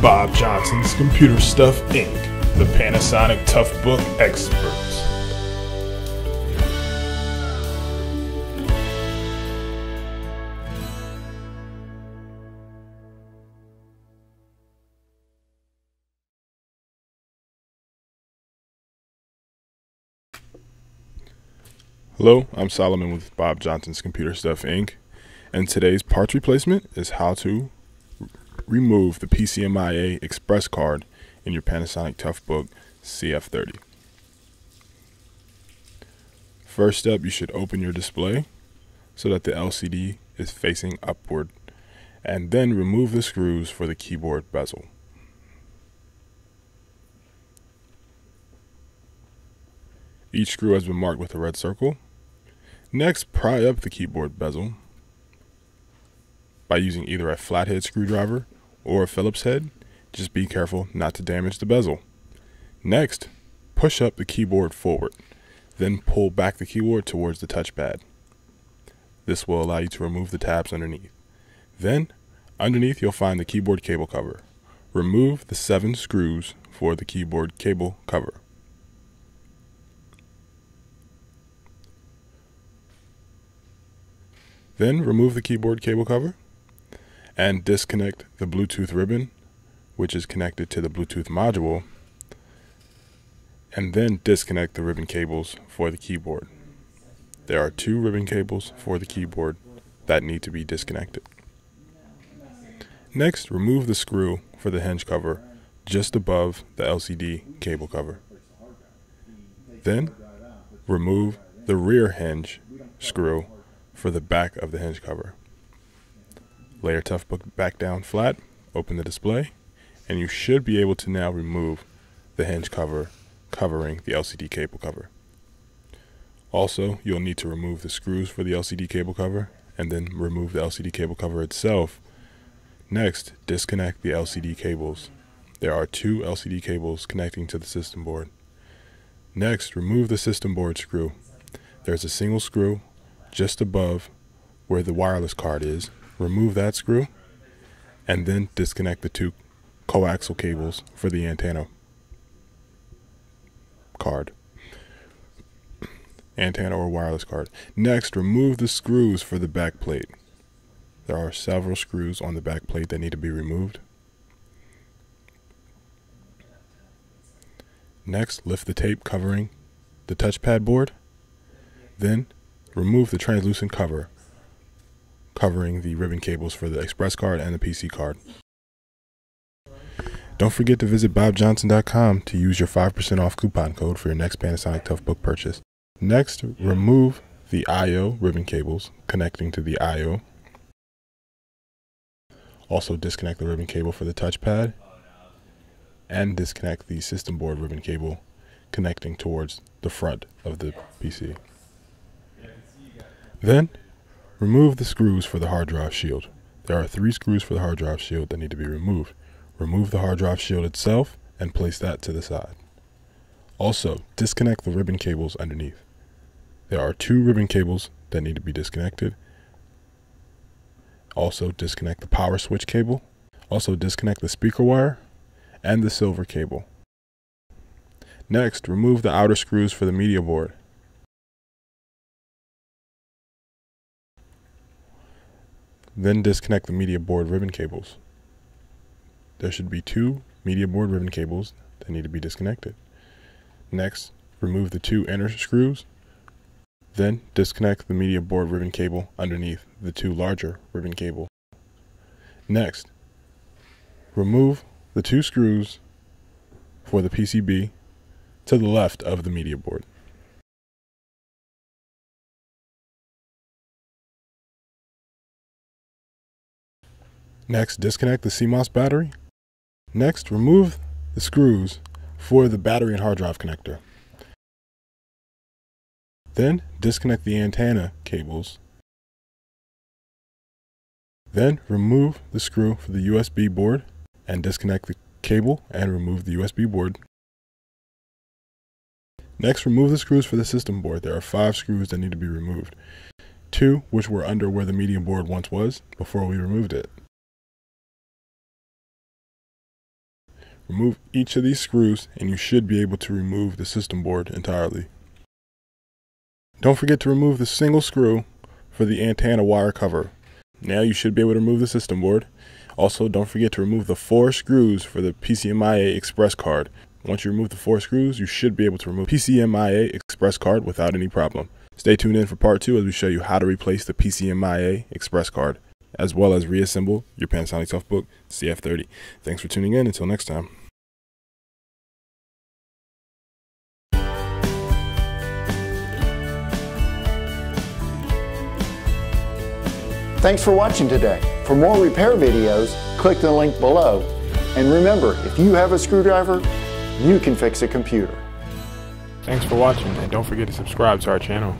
Bob Johnson's Computer Stuff Inc., the Panasonic Toughbook experts. Hello, I'm Solomon with Bob Johnson's Computer Stuff Inc., and today's parts replacement is how to remove the PCMIA express card in your Panasonic Toughbook CF-30. First up, you should open your display so that the LCD is facing upward, and then remove the screws for the keyboard bezel. Each screw has been marked with a red circle. Next, pry up the keyboard bezel by using either a flathead screwdriver or a Phillips head. Just be careful not to damage the bezel. Next, push up the keyboard forward, then pull back the keyboard towards the touchpad. This will allow you to remove the tabs underneath. Then, underneath you'll find the keyboard cable cover. Remove the 7 screws for the keyboard cable cover. Then remove the keyboard cable cover and disconnect the Bluetooth ribbon, which is connected to the Bluetooth module, and then disconnect the ribbon cables for the keyboard. There are 2 ribbon cables for the keyboard that need to be disconnected. Next, remove the screw for the hinge cover just above the LCD cable cover. Then, remove the rear hinge screw for the back of the hinge cover. Lay your Toughbook back down flat, open the display, and you should be able to now remove the hinge cover covering the LCD cable cover. Also, you'll need to remove the screws for the LCD cable cover and then remove the LCD cable cover itself. Next, disconnect the LCD cables. There are 2 LCD cables connecting to the system board. Next, remove the system board screw. There's a single screw just above where the wireless card is. Remove that screw and then disconnect the 2 coaxial cables for the antenna card. Antenna or wireless card. Next, remove the screws for the back plate. There are several screws on the back plate that need to be removed. Next, lift the tape covering the touchpad board. Then, remove the translucent cover covering the ribbon cables for the express card and the PC card. Don't forget to visit bobjohnson.com to use your 5% off coupon code for your next Panasonic Toughbook purchase. Next, remove the I/O ribbon cables connecting to the I/O. Also disconnect the ribbon cable for the touchpad and disconnect the system board ribbon cable connecting towards the front of the PC. Then, remove the screws for the hard drive shield. There are 3 screws for the hard drive shield that need to be removed. Remove the hard drive shield itself and place that to the side. Also, disconnect the ribbon cables underneath. There are 2 ribbon cables that need to be disconnected. Also, disconnect the power switch cable. Also, disconnect the speaker wire and the silver cable. Next, remove the outer screws for the media board. Then disconnect the media board ribbon cables. There should be 2 media board ribbon cables that need to be disconnected. Next, remove the 2 inner screws. Then disconnect the media board ribbon cable underneath the 2 larger ribbon cables. Next, remove the 2 screws for the PCB to the left of the media board. Next, disconnect the CMOS battery. Next, remove the screws for the battery and hard drive connector. Then, disconnect the antenna cables. Then, remove the screw for the USB board and disconnect the cable and remove the USB board. Next, remove the screws for the system board. There are 5 screws that need to be removed. 2 which were under where the medium board once was before we removed it. Remove each of these screws and you should be able to remove the system board entirely. Don't forget to remove the single screw for the antenna wire cover. Now you should be able to remove the system board. Also, don't forget to remove the 4 screws for the PCMIA express card. Once you remove the 4 screws, you should be able to remove PCMIA express card without any problem. Stay tuned in for part 2 as we show you how to replace the PCMIA express card, as well as reassemble your Panasonic Toughbook CF-30. Thanks for tuning in. Until next time. Thanks for watching today. For more repair videos, click the link below. And remember, if you have a screwdriver, you can fix a computer. Thanks for watching, and don't forget to subscribe to our channel.